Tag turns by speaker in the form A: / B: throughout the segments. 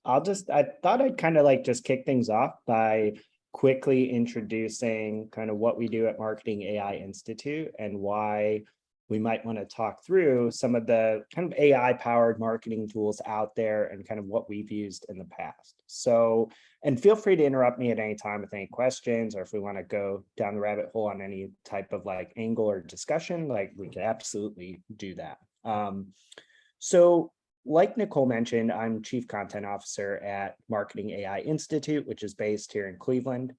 A: I thought I'd kind of like just kick things off by quickly introducing kind of what we do at Marketing AI Institute and why we might want to talk through some of the kind of AI powered marketing tools out there and kind of what we've used in the past. So, and feel free to interrupt me at any time with any questions, or if we want to go down the rabbit hole on any type of like angle or discussion, like we can absolutely do that. So like Nicole mentioned, I'm Chief Content Officer at Marketing AI Institute, which is based here in Cleveland.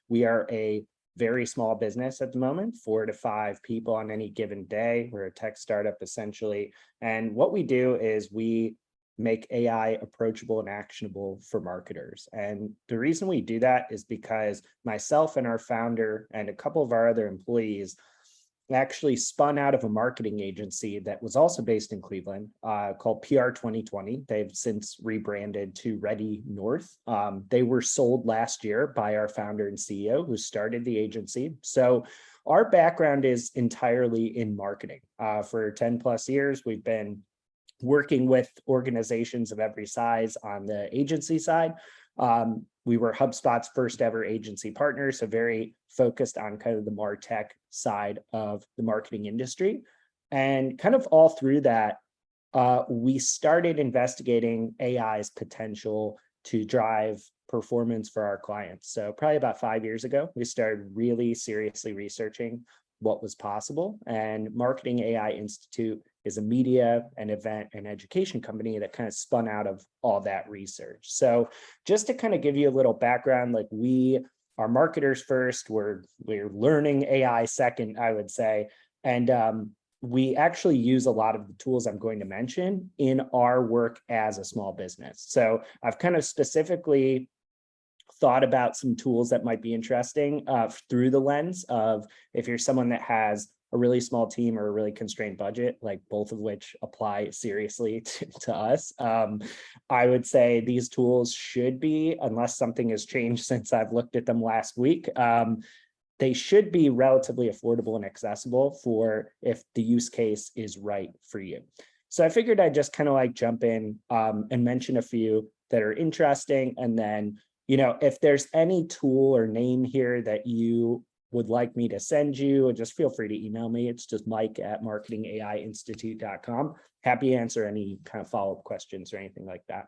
A: We are a very small business at the moment, 4 to 5 people on any given day. We're a tech startup essentially. And what we do is we make AI approachable and actionable for marketers. And the reason we do that is because myself and our founder and a couple of our other employees actually spun out of a marketing agency that was also based in Cleveland called PR 2020. They've since rebranded to Ready North. They were sold last year by our founder and CEO who started the agency. So our background is entirely in marketing. For 10 plus years, we've been working with organizations of every size on the agency side. We were HubSpot's first ever agency partner, so very focused on kind of the MarTech side of the marketing industry. And kind of all through that, we started investigating AI's potential to drive performance for our clients. So probably about 5 years ago, we started really seriously researching what was possible. And Marketing AI Institute is a media and event and education company that kind of spun out of all that research. So just to kind of give you a little background, like we are marketers first, we're learning AI second, I would say. And we actually use a lot of the tools I'm going to mention in our work as a small business. So I've kind of specifically thought about some tools that might be interesting through the lens of if you're someone that has a really small team or a really constrained budget, like both of which apply seriously to us. I would say these tools should be, unless something has changed since I've looked at them last week, they should be relatively affordable and accessible for if the use case is right for you. So I figured I'd just kind of like jump in and mention a few that are interesting. And then, you know, if there's any tool or name here that you would like me to send you, just feel free to email me. It's just mike@marketingaiinstitute.com. Happy to answer any kind of follow-up questions or anything like that.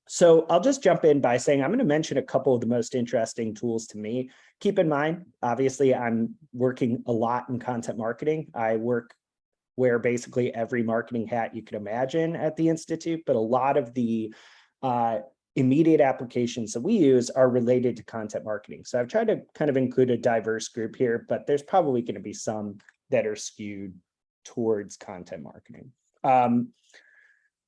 A: So I'll just jump in by saying I'm going to mention a couple of the most interesting tools to me. Keep in mind, obviously, I'm working a lot in content marketing. I wear basically every marketing hat you could imagine at the Institute, but a lot of the immediate applications that we use are related to content marketing. So I've tried to kind of include a diverse group here, but there's probably going to be some that are skewed towards content marketing.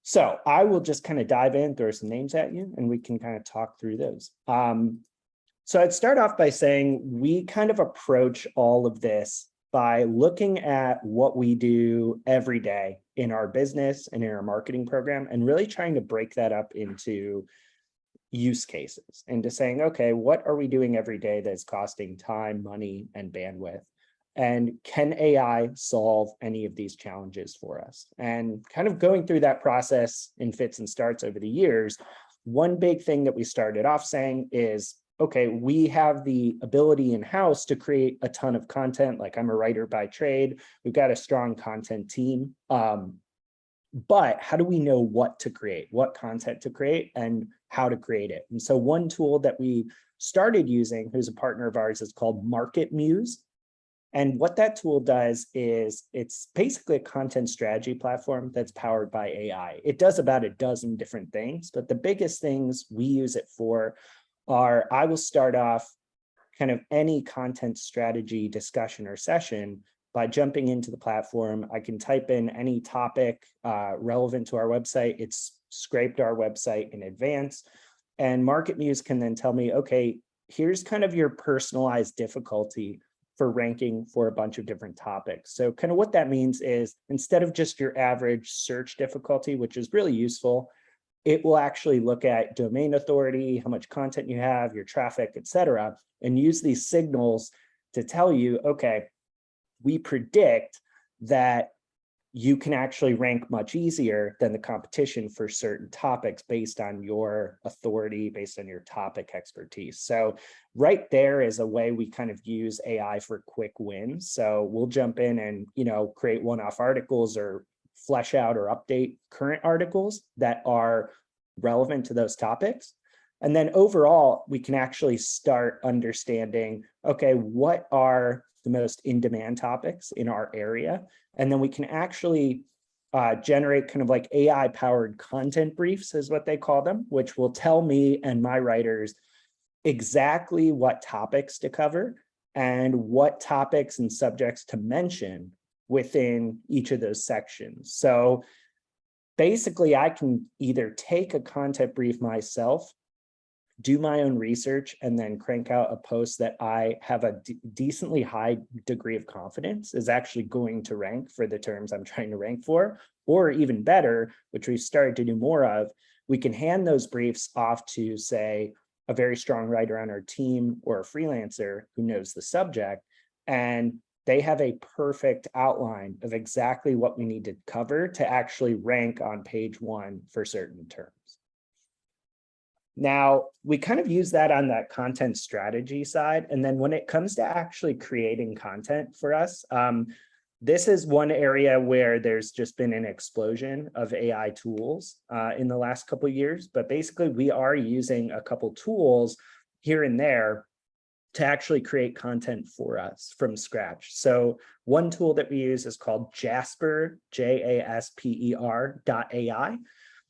A: So I will just kind of dive in, throw some names at you, and we can kind of talk through those. So I'd start off by saying we kind of approach all of this by looking at what we do every day in our business and in our marketing program, and really trying to break that up into use cases, into saying, okay, what are we doing every day that's costing time, money, and bandwidth? And can AI solve any of these challenges for us? And kind of going through that process in fits and starts over the years, one big thing that we started off saying is, okay, we have the ability in-house to create a ton of content. Like I'm a writer by trade. We've got a strong content team. But how do we know what to create, what content to create, and how to create it? And so one tool that we started using, who's a partner of ours, is called Market Muse. And what that tool does is it's basically a content strategy platform that's powered by AI. It does about a dozen different things, but the biggest things we use it for are, I will start off kind of any content strategy discussion or session by jumping into the platform. I can type in any topic relevant to our website. It's scraped our website in advance. And Market Muse can then tell me, okay, here's kind of your personalized difficulty for ranking for a bunch of different topics. So kind of what that means is instead of just your average search difficulty, which is really useful, it will actually look at domain authority, how much content you have, your traffic, et cetera, and use these signals to tell you, okay, we predict that you can actually rank much easier than the competition for certain topics based on your authority, based on your topic expertise. So right there is a way we kind of use AI for quick wins. So we'll jump in and, create one-off articles or flesh out or update current articles that are relevant to those topics. And then overall, we can actually start understanding, okay, what are the most in-demand topics in our area? And then we can actually generate kind of like AI-powered content briefs is what they call them, which will tell me and my writers exactly what topics to cover and what topics and subjects to mention within each of those sections. So basically, I can either take a content brief myself, do my own research, and then crank out a post that I have a decently high degree of confidence is actually going to rank for the terms I'm trying to rank for. Or even better, which we've started to do more of, we can hand those briefs off to, say, a very strong writer on our team or a freelancer who knows the subject, and they have a perfect outline of exactly what we need to cover to actually rank on page 1 for certain terms. Now, we kind of use that on that content strategy side. And then when it comes to actually creating content for us, this is one area where there's just been an explosion of AI tools in the last couple of years. But basically, we are using a couple tools here and there to actually create content for us from scratch. So one tool that we use is called Jasper, JASPER.ai.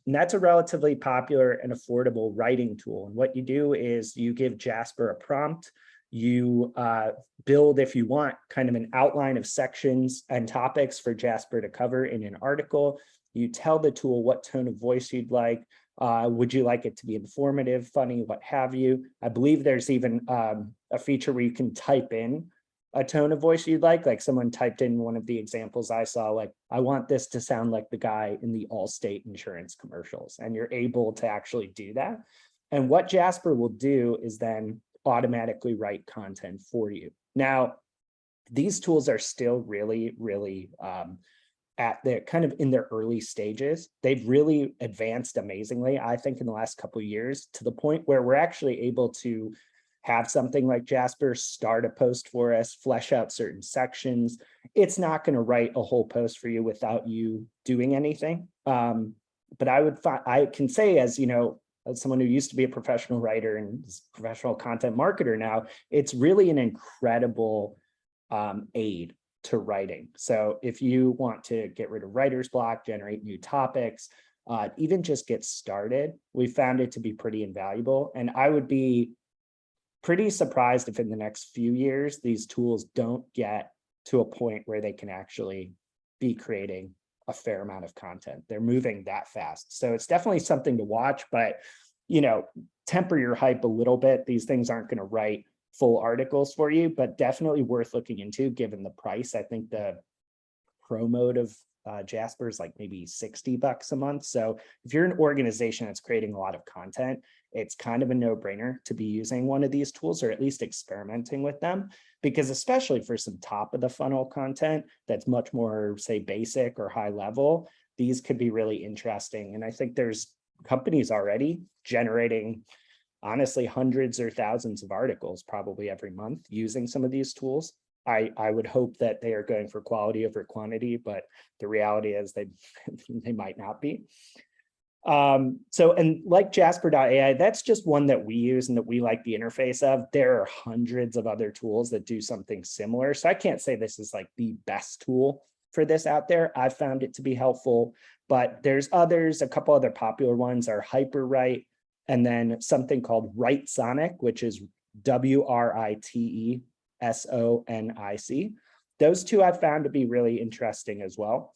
A: And that's a relatively popular and affordable writing tool. And what you do is you give Jasper a prompt, you build, if you want, kind of an outline of sections and topics for Jasper to cover in an article. You tell the tool what tone of voice you'd like. Would you like it to be informative, funny, what have you? I believe there's even a feature where you can type in a tone of voice you'd like someone typed in one of the examples I saw, like, I want this to sound like the guy in the Allstate insurance commercials, and you're able to actually do that. And what Jasper will do is then automatically write content for you. Now, these tools are still really, really at the kind of in their early stages. They've really advanced amazingly, I think, in the last couple of years, to the point where we're actually able to have something like Jasper start a post for us, flesh out certain sections. It's not going to write a whole post for you without you doing anything. But I can say, as someone who used to be a professional writer and is a professional content marketer now, it's really an incredible aid to writing. So if you want to get rid of writer's block, generate new topics, even just get started, we found it to be pretty invaluable. And I would be pretty surprised if in the next few years, these tools don't get to a point where they can actually be creating a fair amount of content. They're moving that fast. So it's definitely something to watch, but, temper your hype a little bit. These things aren't going to write full articles for you, but definitely worth looking into given the price. I think the pro mode of Jasper is like maybe $60 a month. So if you're an organization that's creating a lot of content, it's kind of a no-brainer to be using one of these tools, or at least experimenting with them, because especially for some top of the funnel content that's much more, say, basic or high level, these could be really interesting. And I think there's companies already generating, honestly, hundreds or thousands of articles probably every month using some of these tools. I would hope that they are going for quality over quantity, but the reality is they might not be. And like Jasper.ai, that's just one that we use and that we like the interface of. There are hundreds of other tools that do something similar. So I can't say this is like the best tool for this out there. I've found it to be helpful, but there's others. A couple other popular ones are HyperWrite, and then something called WriteSonic, which is WriteSonic. Those two I've found to be really interesting as well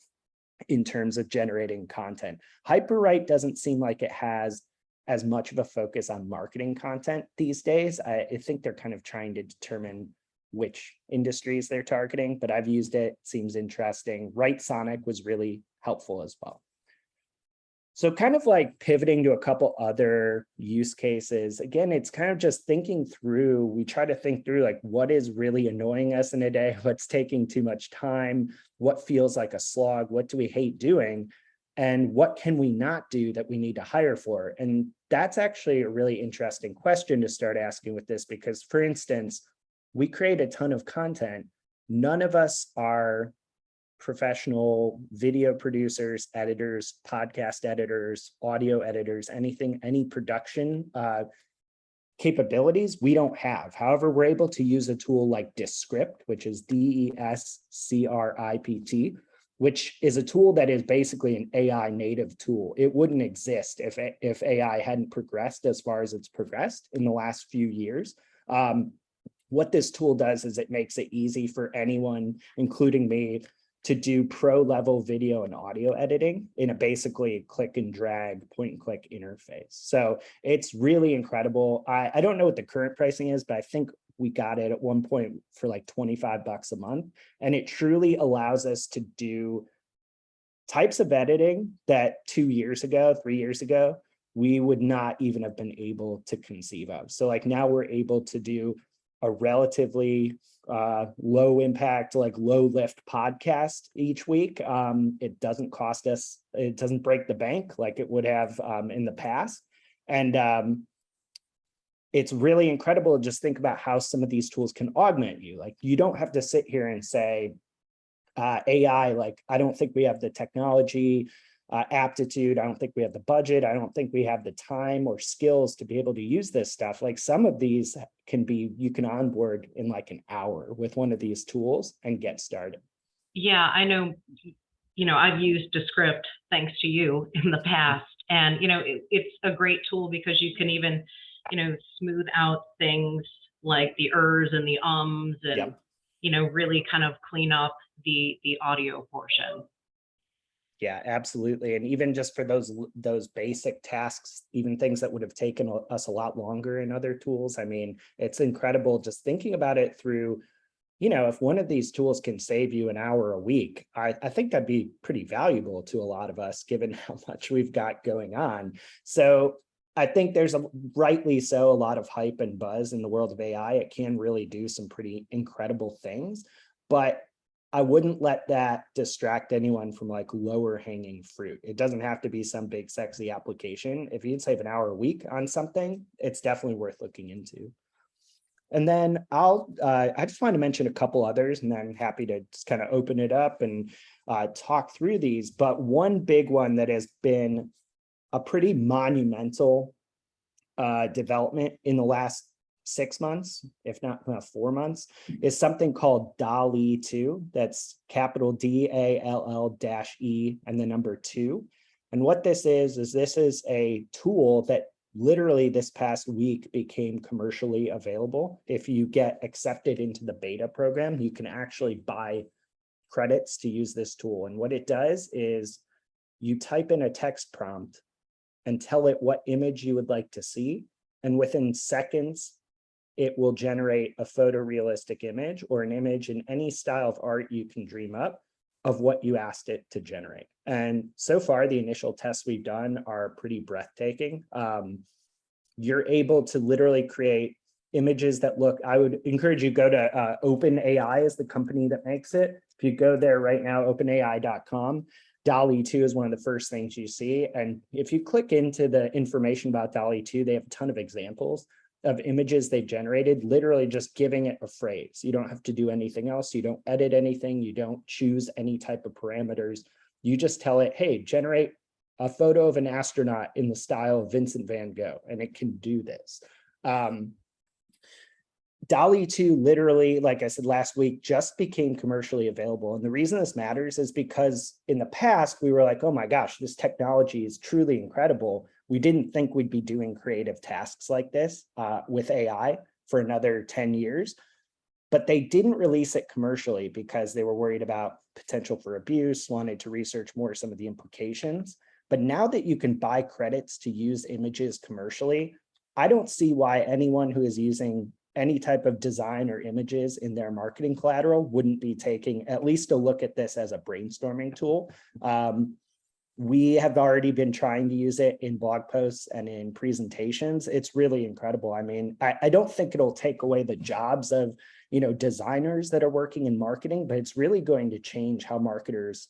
A: in terms of generating content. HyperWrite doesn't seem like it has as much of a focus on marketing content these days. I think they're kind of trying to determine which industries they're targeting, but I've used it. It seems interesting. WriteSonic was really helpful as well. So kind of like pivoting to a couple other use cases, again, it's kind of just thinking through, we try to think through like what is really annoying us in a day, what's taking too much time, what feels like a slog, what do we hate doing, and what can we not do that we need to hire for? And that's actually a really interesting question to start asking with this, because for instance, we create a ton of content. None of us are professional video producers, editors, podcast editors, audio editors, anything, any production capabilities we don't have. However, we're able to use a tool like Descript, which is DESCRIPT, which is a tool that is basically an AI native tool. It wouldn't exist if AI hadn't progressed as far as it's progressed in the last few years. What this tool does is it makes it easy for anyone, including me, to do pro level video and audio editing in a basically click and drag, point and click interface. So it's really incredible. I don't know what the current pricing is, but I think we got it at one point for like $25 a month. And it truly allows us to do types of editing that 2 years ago, 3 years ago, we would not even have been able to conceive of. So like now we're able to do a relatively low impact, like low lift podcast each week. It doesn't cost us, it doesn't break the bank like it would have in the past. And it's really incredible to just think about how some of these tools can augment you. Like you don't have to sit here and say, AI, like, I don't think we have the technology, aptitude. I don't think we have the budget. I don't think we have the time or skills to be able to use this stuff. Like some of these can be, you can onboard in like an hour with one of these tools and get started.
B: Yeah, I know, I've used Descript thanks to you in the past. And, it's a great tool because you can even, smooth out things like the ers and the ums and,
A: Yep.
B: Really kind of clean up the audio portion.
A: Yeah, absolutely. And even just for those basic tasks, even things that would have taken us a lot longer in other tools. I mean, it's incredible just thinking about it through, if one of these tools can save you an hour a week, I think that'd be pretty valuable to a lot of us, given how much we've got going on. So I think there's rightly so, a lot of hype and buzz in the world of AI. It can really do some pretty incredible things, but I wouldn't let that distract anyone from like lower hanging fruit. It doesn't have to be some big sexy application. If you'd save an hour a week on something, it's definitely worth looking into. And then I just want to mention a couple others, and then I'm happy to just kind of open it up and talk through these. But one big one that has been a pretty monumental development in the last 6 months, if not 4 months, is something called DALL-E 2. That's capital DALL-E and the number 2. And what this is this is a tool that literally this past week became commercially available. If you get accepted into the beta program, you can actually buy credits to use this tool. And what it does is you type in a text prompt and tell it what image you would like to see. And within seconds, it will generate a photorealistic image or an image in any style of art you can dream up of what you asked it to generate. And so far, the initial tests we've done are pretty breathtaking. You're able to literally create images that look, I would encourage you go to OpenAI is the company that makes it. If you go there right now, openai.com, DALL-E 2 is one of the first things you see. And if you click into the information about DALL-E 2, they have a ton of examples of images they've generated, literally just giving it a phrase. You don't have to do anything else. You don't edit anything. You don't choose any type of parameters. You just tell it, hey, generate a photo of an astronaut in the style of Vincent van Gogh, and it can do this. DALL-E 2 literally, like I said last week, just became commercially available. And the reason this matters is because in the past, we were like, oh my gosh, this technology is truly incredible. We didn't think we'd be doing creative tasks like this with AI for another 10 years. But they didn't release it commercially because they were worried about potential for abuse, wanted to research more some of the implications. But now that you can buy credits to use images commercially, I don't see why anyone who is using any type of design or images in their marketing collateral wouldn't be taking at least a look at this as a brainstorming tool. We have already been trying to use it in blog posts and in presentations. It's really incredible. I mean, I don't think it'll take away the jobs of, designers that are working in marketing, but it's really going to change how marketers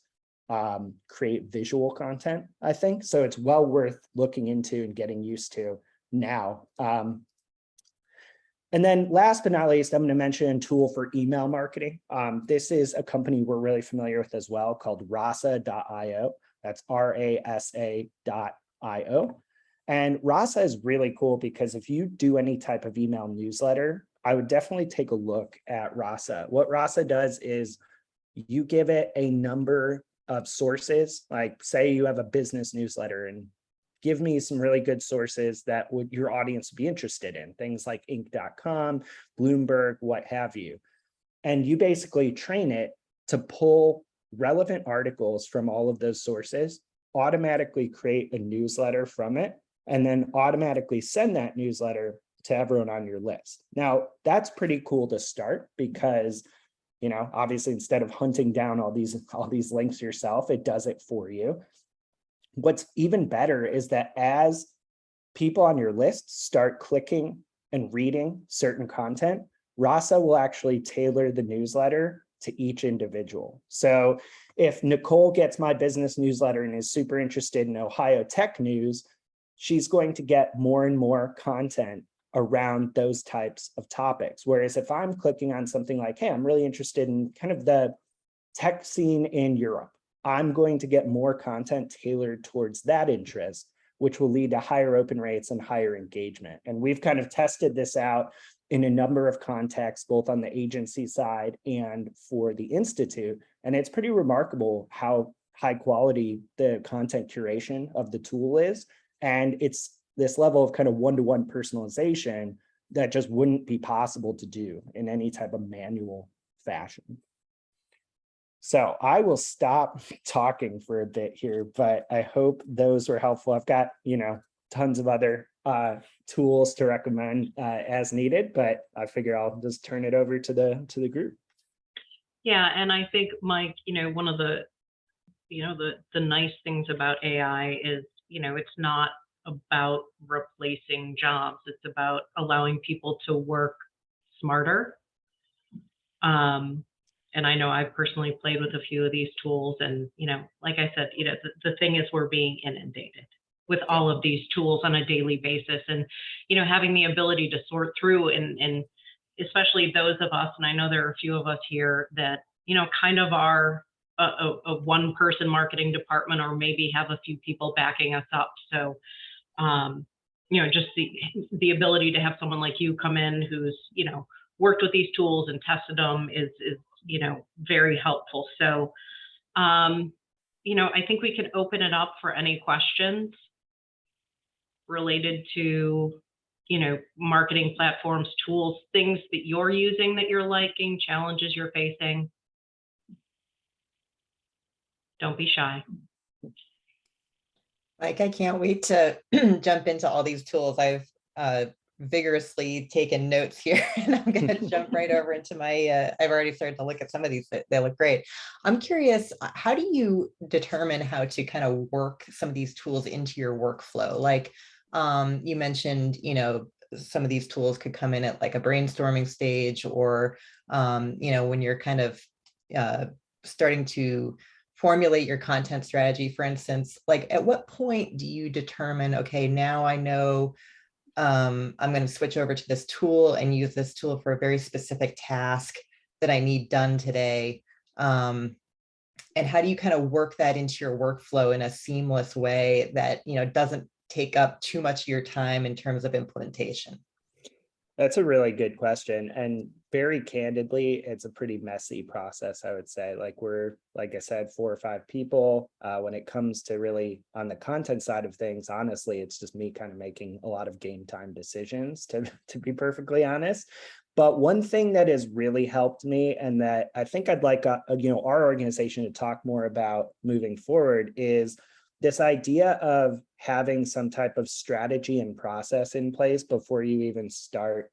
A: create visual content, I think. So it's well worth looking into and getting used to now. And then last but not least, I'm going to mention a tool for email marketing. This is a company we're really familiar with as well, called rasa.io. That's rasa.io. And Rasa is really cool because if you do any type of email newsletter, I would definitely take a look at Rasa. What Rasa does is you give it a number of sources, like say you have a business newsletter, and give me some really good sources that your audience would be interested in, things like Inc.com, Bloomberg, what have you. And you basically train it to pull relevant articles from all of those sources, automatically create a newsletter from it, and then automatically send that newsletter to everyone on your list. Now, that's pretty cool to start because, obviously instead of hunting down all these links yourself, it does it for you. What's even better is that as people on your list start clicking and reading certain content, Rasa will actually tailor the newsletter to each individual. So if Nicole gets my business newsletter and is super interested in Ohio tech news, she's going to get more and more content around those types of topics. Whereas if I'm clicking on something like, hey, I'm really interested in kind of the tech scene in Europe, I'm going to get more content tailored towards that interest, which will lead to higher open rates and higher engagement. And we've kind of tested this out in a number of contexts, both on the agency side and for the Institute. And it's pretty remarkable how high quality the content curation of the tool is. And it's this level of kind of one-to-one personalization that just wouldn't be possible to do in any type of manual fashion. So I will stop talking for a bit here, but I hope those were helpful. I've got, tons of other tools to recommend as needed, but I figure I'll just turn it over to the group.
B: Yeah, and I think, Mike, one of the, the nice things about AI is, it's not about replacing jobs. It's about allowing people to work smarter. And I know I've personally played with a few of these tools, and, like I said, the thing is we're being inundated with all of these tools on a daily basis, and, having the ability to sort through and especially those of us, and I know there are a few of us here that, kind of are a one-person marketing department, or maybe have a few people backing us up. So, just the ability to have someone like you come in who's, worked with these tools and tested them is very helpful. So, I think we can open it up for any questions related to, marketing platforms, tools, things that you're using that you're liking, challenges you're facing. Don't be shy.
C: Mike, I can't wait to jump into all these tools. I've vigorously taken notes here, and I'm going to jump right over into my, I've already started to look at some of these. They look great. I'm curious, how do you determine how to kind of work some of these tools into your workflow? Like you mentioned, some of these tools could come in at like a brainstorming stage, or, when you're kind of starting to formulate your content strategy, for instance. Like, at what point do you determine, okay, now I know I'm going to switch over to this tool and use this tool for a very specific task that I need done today? And how do you kind of work that into your workflow in a seamless way that, doesn't take up too much of your time in terms of implementation?
A: That's a really good question. And very candidly, it's a pretty messy process, I would say. We're, like I said, 4 or 5 people. When it comes to really on the content side of things, honestly, it's just me kind of making a lot of game time decisions, to be perfectly honest. But one thing that has really helped me, and that I think I'd like our organization to talk more about moving forward, is this idea of having some type of strategy and process in place before you even start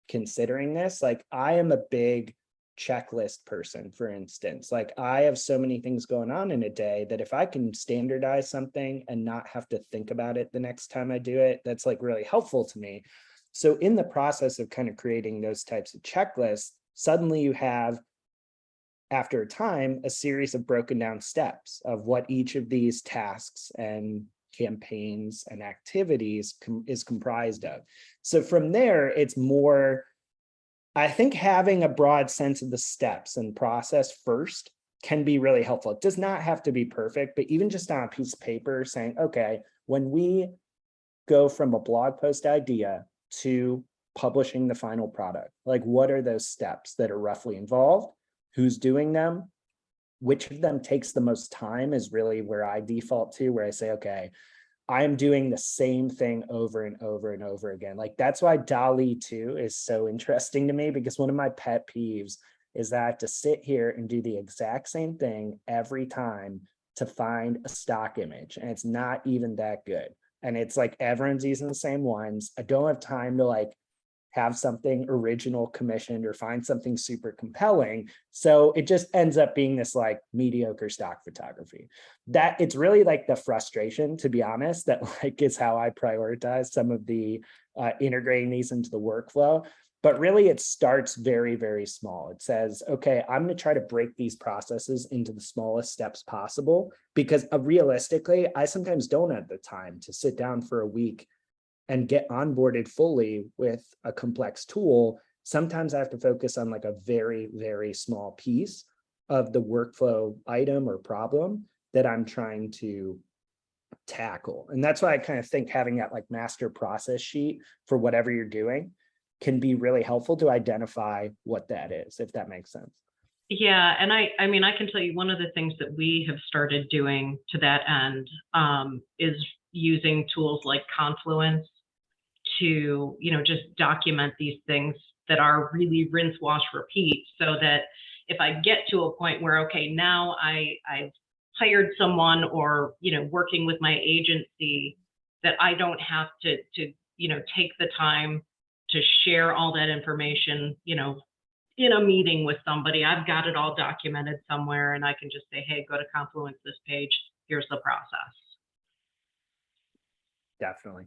A: considering this. Like, I am a big checklist person, for instance. Like I have so many things going on in a day that if I can standardize something and not have to think about it the next time I do it, that's like really helpful to me. So in the process of kind of creating those types of checklists, suddenly you have, after a time, a series of broken down steps of what each of these tasks and campaigns and activities is comprised of. So from there, it's more, I think having a broad sense of the steps and process first can be really helpful. It does not have to be perfect, but even just on a piece of paper saying, okay, when we go from a blog post idea to publishing the final product, like what are those steps that are roughly involved? Who's doing them? Which of them takes the most time is really where I default to, where I say, okay, I'm doing the same thing over and over and over again. Like that's why DALL-E 2 is so interesting to me, because one of my pet peeves is that I have to sit here and do the exact same thing every time to find a stock image. And it's not even that good. And it's like everyone's using the same ones. I don't have time to like have something original commissioned or find something super compelling. So it just ends up being this like mediocre stock photography. That it's really like the frustration, to be honest, that like is how I prioritize some of the integrating these into the workflow. But really it starts very, very small. It says, okay, I'm going to try to break these processes into the smallest steps possible, because realistically, I sometimes don't have the time to sit down for a week and get onboarded fully with a complex tool. Sometimes I have to focus on like a very, very small piece of the workflow item or problem that I'm trying to tackle. And that's why I kind of think having that like master process sheet for whatever you're doing can be really helpful to identify what that is, if that makes sense.
B: Yeah, and I mean, I can tell you one of the things that we have started doing to that end is using tools like Confluence to, just document these things that are really rinse, wash, repeat, so that if I get to a point where, okay, now I've hired someone or, working with my agency, that I don't have to take the time to share all that information, in a meeting with somebody. I've got it all documented somewhere and I can just say, hey, go to Confluence, this page, here's the process.
A: Definitely.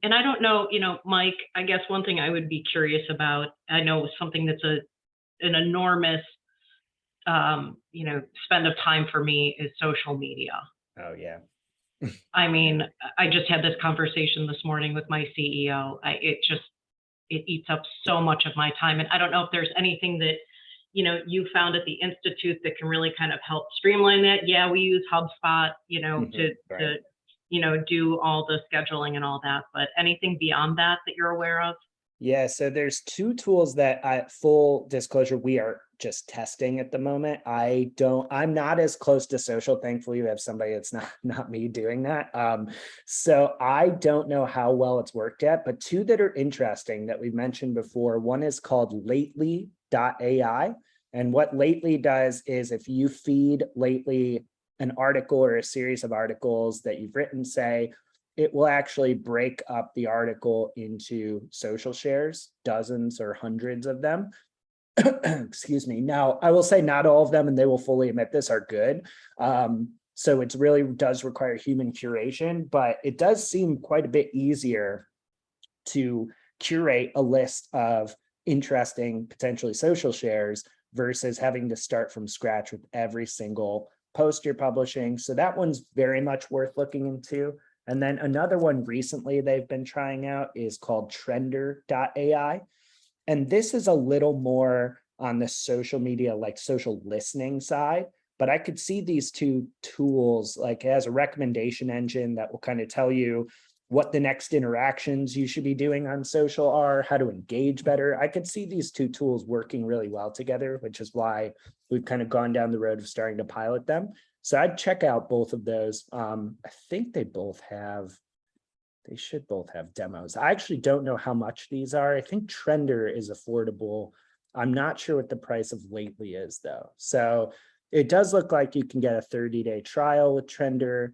B: And I don't know, Mike, I guess one thing I would be curious about, I know something that's an enormous, spend of time for me is social media.
A: Oh, yeah.
B: I mean, I just had this conversation this morning with my CEO. It eats up so much of my time. And I don't know if there's anything that, you found at the Institute that can really kind of help streamline that. Yeah, we use HubSpot, to do all the scheduling and all that, but anything beyond that you're aware of?
A: Yeah, so there's two tools that full disclosure, we are just testing at the moment. I'm not as close to social. Thankfully, we have somebody that's not me doing that. So I don't know how well it's worked yet, but two that are interesting that we've mentioned before. One is called lately.ai. And what Lately does is if you feed Lately an article or a series of articles that you've written, say, it will actually break up the article into social shares, dozens or hundreds of them. Excuse me. Now, I will say not all of them, and they will fully admit this, are good. So it really does require human curation, but it does seem quite a bit easier to curate a list of interesting, potentially social shares versus having to start from scratch with every single post you're publishing. So that one's very much worth looking into. And then another one recently they've been trying out is called trender.ai. And this is a little more on the social media, like social listening side, but I could see these two tools like as a recommendation engine that will kind of tell you what the next interactions you should be doing on social are, how to engage better. I could see these two tools working really well together, which is why we've kind of gone down the road of starting to pilot them. So I'd check out both of those. I think they should both have demos. I actually don't know how much these are. I think Trender is affordable. I'm not sure what the price of Lately is though. So it does look like you can get a 30-day trial with Trender.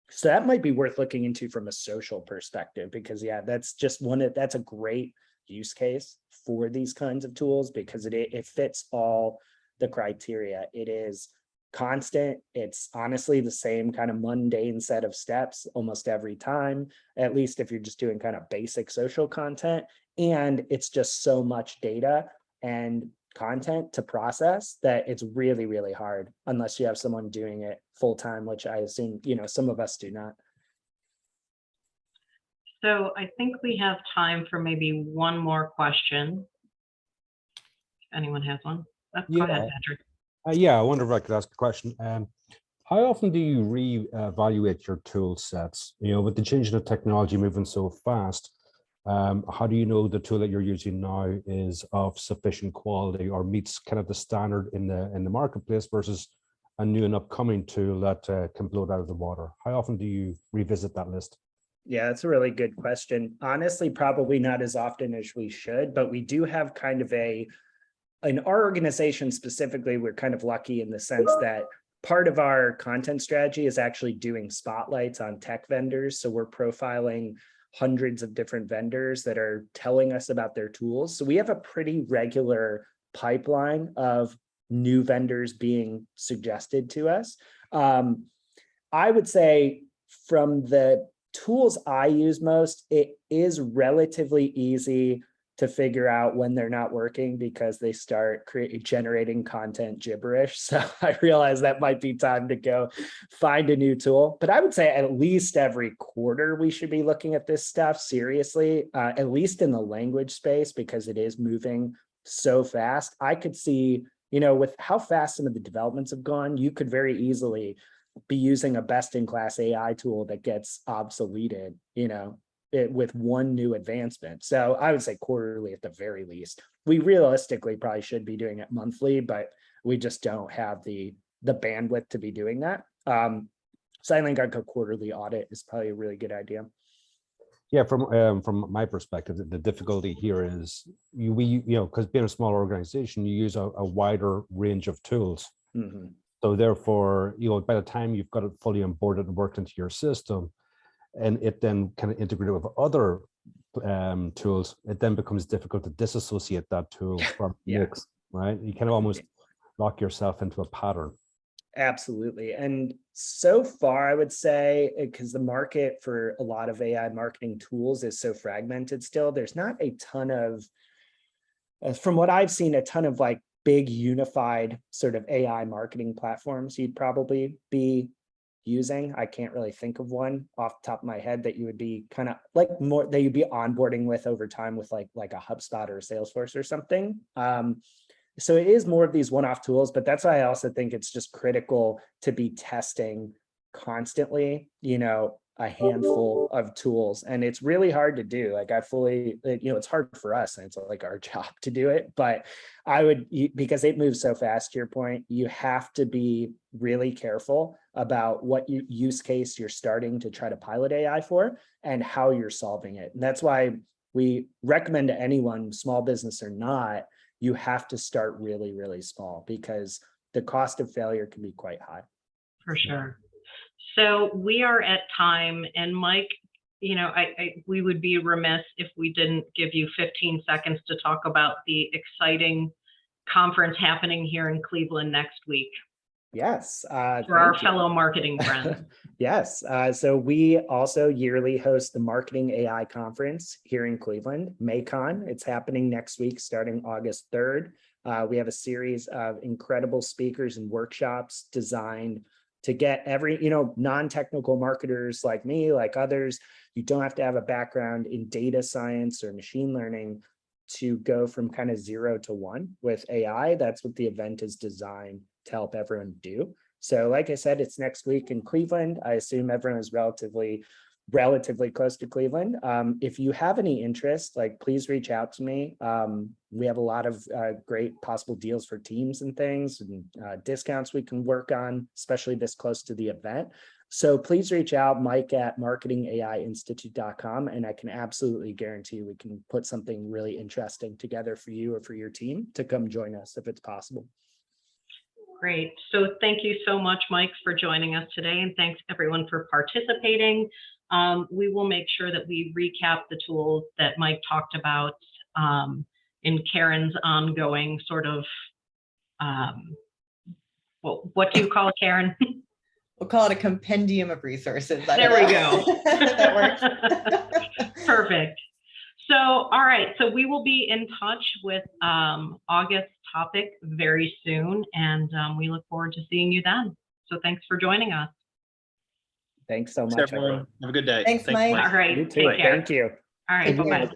A: So that might be worth looking into from a social perspective, because yeah, that's just that's a great use case for these kinds of tools because it fits all the criteria. It is constant. It's honestly the same kind of mundane set of steps almost every time, at least if you're just doing kind of basic social content. And it's just so much data and content to process that it's really, really hard unless you have someone doing it full time, which I assume, some of us do not.
B: So I think we have time for maybe one more question. If anyone has one. Go ahead, Patrick.
D: Yeah, I wonder if I could ask a question. How often do you re-evaluate your tool sets? With the change of technology moving so fast, how do you know the tool that you're using now is of sufficient quality or meets kind of the standard in the marketplace versus a new and upcoming tool that can blow it out of the water? How often do you revisit that list?
A: Yeah, that's a really good question. Honestly, probably not as often as we should, but we do have kind of in our organization specifically, we're kind of lucky in the sense that part of our content strategy is actually doing spotlights on tech vendors. So we're profiling hundreds of different vendors that are telling us about their tools. So we have a pretty regular pipeline of new vendors being suggested to us. I would say from the tools I use most, it is relatively easy to figure out when they're not working because they start generating content gibberish. So I realize that might be time to go find a new tool. But I would say at least every quarter we should be looking at this stuff seriously, at least in the language space, because it is moving so fast. I could see, with how fast some of the developments have gone, you could very easily be using a best-in-class AI tool that gets obsoleted, with one new advancement. So I would say quarterly at the very least. We realistically probably should be doing it monthly, but we just don't have the bandwidth to be doing that. So I think a quarterly audit is probably a really good idea.
D: Yeah, from my perspective, the difficulty here is because being a small organization, you use a wider range of tools.
A: Mm-hmm.
D: So therefore, by the time you've got it fully onboarded and worked into your system, and it then kind of integrated with other tools, it then becomes difficult to disassociate that tool from mix, right? You kind of almost lock yourself into a pattern.
A: Absolutely. And so far, I would say, because the market for a lot of AI marketing tools is so fragmented still, there's not a ton of, from what I've seen, a ton of like big unified sort of AI marketing platforms you'd probably be using. I can't really think of one off the top of my head that you would be kind of like more that you'd be onboarding with over time with like a HubSpot or a Salesforce or something. So it is more of these one-off tools, but that's why I also think it's just critical to be testing constantly, a handful of tools. And it's really hard to do. Like it's hard for us and it's like our job to do it, but because it moves so fast, to your point, you have to be really careful about what use case you're starting to try to pilot AI for and how you're solving it. And that's why we recommend to anyone, small business or not, you have to start really, really small because the cost of failure can be quite high.
B: For sure. So we are at time, and Mike, we would be remiss if we didn't give you 15 seconds to talk about the exciting conference happening here in Cleveland next week.
A: Yes.
B: For our fellow marketing friends.
A: Yes. So we also yearly host the Marketing AI Conference here in Cleveland, MarCom. It's happening next week, starting August 3rd. We have a series of incredible speakers and workshops designed to get every, non-technical marketers like me, like others. You don't have to have a background in data science or machine learning to go from kind of 0 to 1 with AI. That's what the event is designed to help everyone do. So like I said, it's next week in Cleveland. I assume everyone is relatively close to Cleveland. If you have any interest, please reach out to me. We have a lot of great possible deals for teams and things and discounts we can work on, especially this close to the event. So please reach out, Mike at marketingaiinstitute.com, and I can absolutely guarantee we can put something really interesting together for you or for your team to come join us if it's possible.
B: Great. So thank you so much, Mike, for joining us today. And thanks everyone for participating. We will make sure that we recap the tools that Mike talked about in Karen's ongoing sort of, well, what do you call it, Karen?
C: We'll call it a compendium of resources. I
B: There
C: don't
B: we
C: know.
B: go.
C: That works.
B: Perfect. So, all right. So we will be in touch with August topic very soon, and we look forward to seeing you then. So thanks for joining us.
A: Thanks so
E: Thanks,
A: much,
E: everyone.
A: everyone.
E: Have a good day.
C: Thanks, Mike.
B: All right.
A: You
B: Take
A: too.
B: care.
A: Thank you.
B: All right.
C: Take care.
B: Bye-bye.